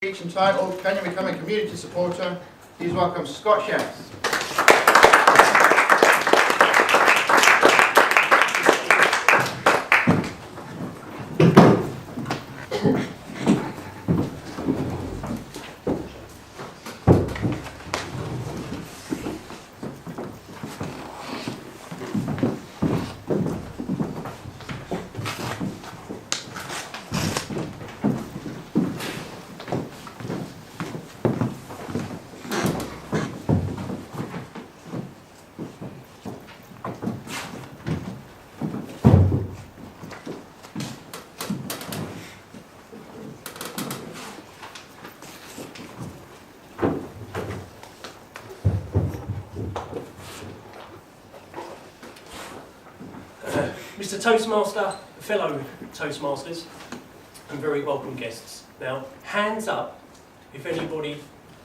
Speech entitled, Can You Become a Community Supporter? Please welcome Scott Shanks. Mr. Toastmaster, fellow Toastmasters, and very welcome guests. Now, hands up if anybody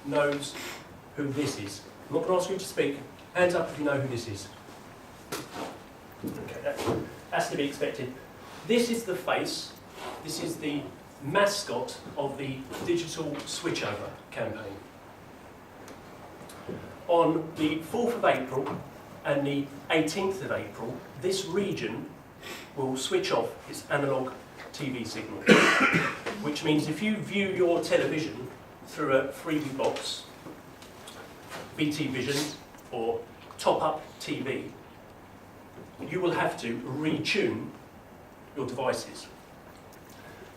knows who this is. I'm not going to ask you to speak. Hands up if you know who this is. Okay, that's to be expected. This is the face, this is the mascot of the digital switchover campaign. On the 4th of April and the 18th of April, this region will switch off its analogue TV signal, which means if you view your television through a freebie box, BT Vision or top-up TV, you will have to retune your devices.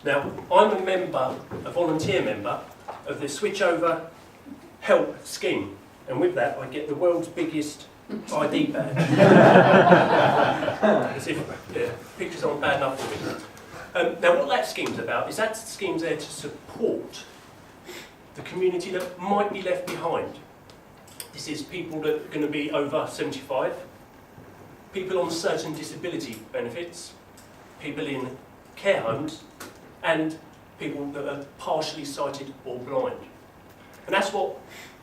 Now, I'm a volunteer member of the Switchover Help Scheme, and with that I get the world's biggest ID badge. As if pictures aren't bad enough for me. Now what that scheme's about is that scheme's there to support the community that might be left behind. This is people that are going to be over 75, people on certain disability benefits, people in care homes, and people that are partially sighted or blind. And that's what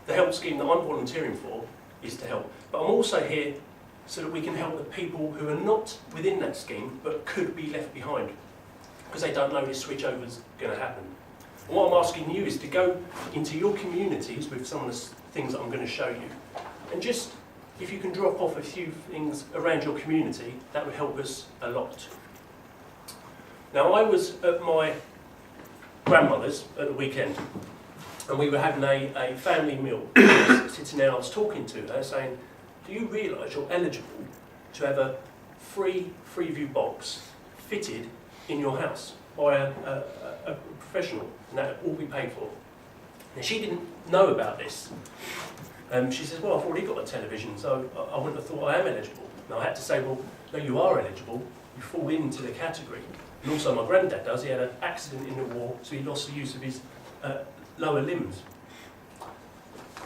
the help scheme that I'm volunteering for is to help. But I'm also here so that we can help the people who are not within that scheme but could be left behind because they don't know this switchover's going to happen. And what I'm asking you is to go into your communities with some of the things that I'm going to show you, and just if you can drop off a few things around your community, that would help us a lot. Now, I was at my grandmother's at the weekend, and we were having a family meal. Sitting there, I was talking to her saying, do you realise you're eligible to have a free Freeview box fitted in your house by a professional, and that will all be paid for? And she didn't know about this. She says, well, I've already got a television, so I wouldn't have thought I am eligible. And I had to say, well, no, you are eligible. You fall into the category. And also my granddad does. He had an accident in the war, so he lost the use of his lower limbs.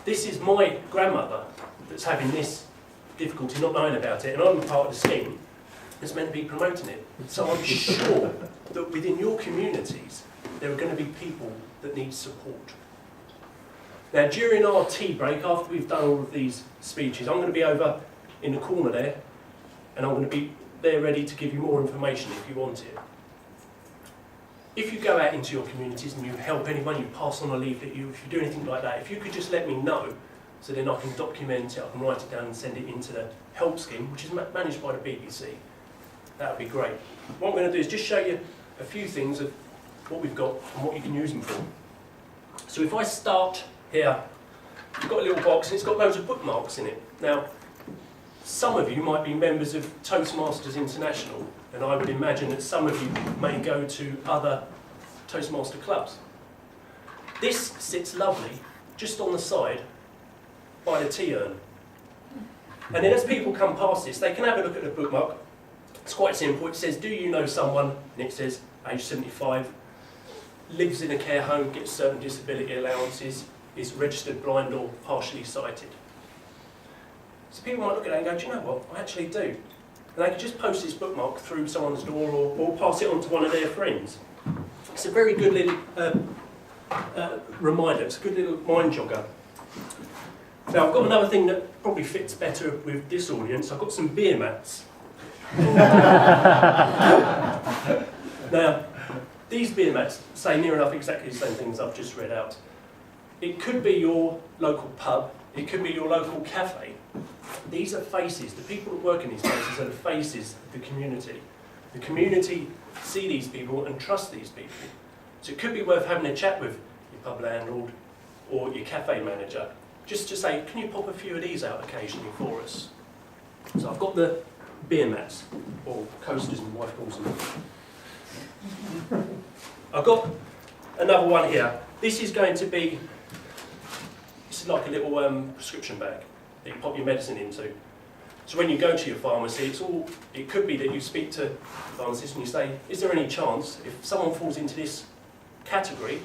This is my grandmother that's having this difficulty, not knowing about it, and I'm part of the scheme that's meant to be promoting it. So I'm sure that within your communities there are going to be people that need support. Now, during our tea break, after we've done all of these speeches, I'm going to be over in the corner there, and I'm going to be there ready to give you more information if you want it. If you go out into your communities and you help anyone, you pass on a leaflet, if you do anything like that, if you could just let me know, so then I can document it, I can write it down and send it into the help scheme, which is managed by the BBC. That would be great. What I'm going to do is just show you a few things of what we've got and what you can use them for. So if I start here, you've got a little box and it's got loads of bookmarks in it. Now, some of you might be members of Toastmasters International, and I would imagine that some of you may go to other Toastmaster clubs. This sits lovely just on the side by the tea urn. And then as people come past this, they can have a look at the bookmark. It's quite simple. It says, do you know someone? And it says, age 75, lives in a care home, gets certain disability allowances, is registered blind or partially sighted. So people might look at that and go, do you know what? I actually do. And they can just post this bookmark through someone's door or pass it on to one of their friends. It's a very good little reminder. It's a good little mind jogger. Now, I've got another thing that probably fits better with this audience. I've got some beer mats. Now, These beer mats say near enough exactly the same things I've just read out. It could be your local pub, it could be your local cafe. These are faces. The people that work in these places are the faces of the community. The community see these people and trust these people. So it could be worth having a chat with your pub landlord or your cafe manager, just to say, can you pop a few of these out occasionally for us? So I've got the beer mats, or coasters, my wife calls them. I've got another one here. This is going to be, this is like a little prescription bag that you pop your medicine into. So when you go to your pharmacy, it could be that you speak to the pharmacist and you say, is there any chance, if someone falls into this category,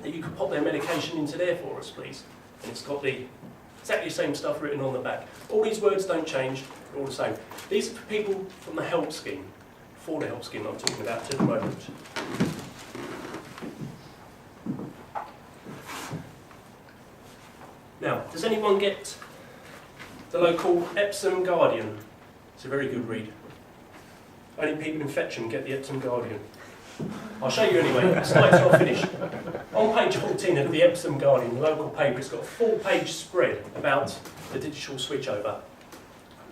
that you could pop their medication into there for us, please? And it's got exactly the same stuff written on the back. All these words don't change, they're all the same. These are for people from the help scheme, for the help scheme I'm talking about at the moment. Now, does anyone get the local Epsom Guardian? It's a very good read. Only people in Fetcham get the Epsom Guardian. I'll show you anyway, the slide's not finished. On page 14 of the Epsom Guardian, the local paper, it's got a 4-page spread about the digital switchover.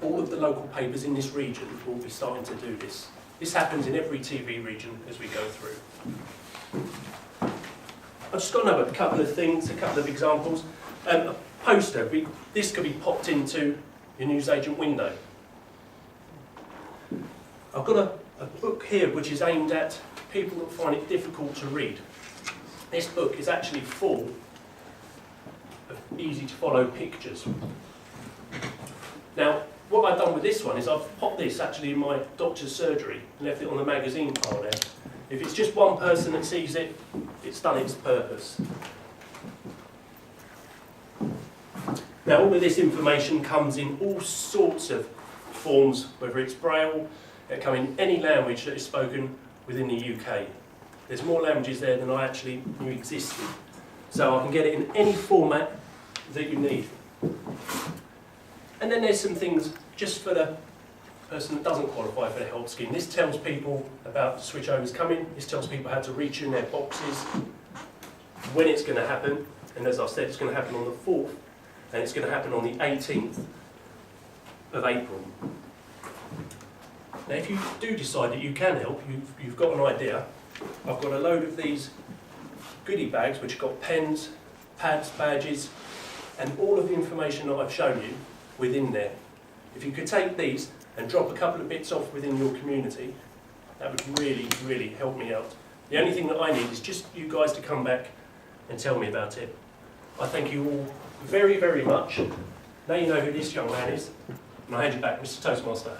All of the local papers in this region will be starting to do this. This happens in every TV region as we go through. I've just got another couple of things, a couple of examples. A poster, this could be popped into your newsagent window. I've got a book here which is aimed at people that find it difficult to read. This book is actually full of easy to follow pictures. Now, what I've done with this one is I've popped this actually in my doctor's surgery and left it on the magazine pile there. If it's just one person that sees it, it's done its purpose. Now, all of this information comes in all sorts of forms, whether it's Braille, it can come in any language that is spoken within the UK. There's more languages there than I actually knew existed. So I can get it in any format that you need. And then there's some things just for the person that doesn't qualify for the help scheme. This tells people about switchovers coming. This tells people how to reach in their boxes, when it's going to happen. And as I said, it's going to happen on the 4th, and it's going to happen on the 18th of April. Now, if you do decide that you can help, you've got an idea. I've got a load of these goodie bags which have got pens, pads, badges, and all of the information that I've shown you within there. If you could take these and drop a couple of bits off within your community, that would really, really help me out. The only thing that I need is just you guys to come back and tell me about it. I thank you all very, very much. Now you know who this young man is, and I hand you back, Mr. Toastmaster.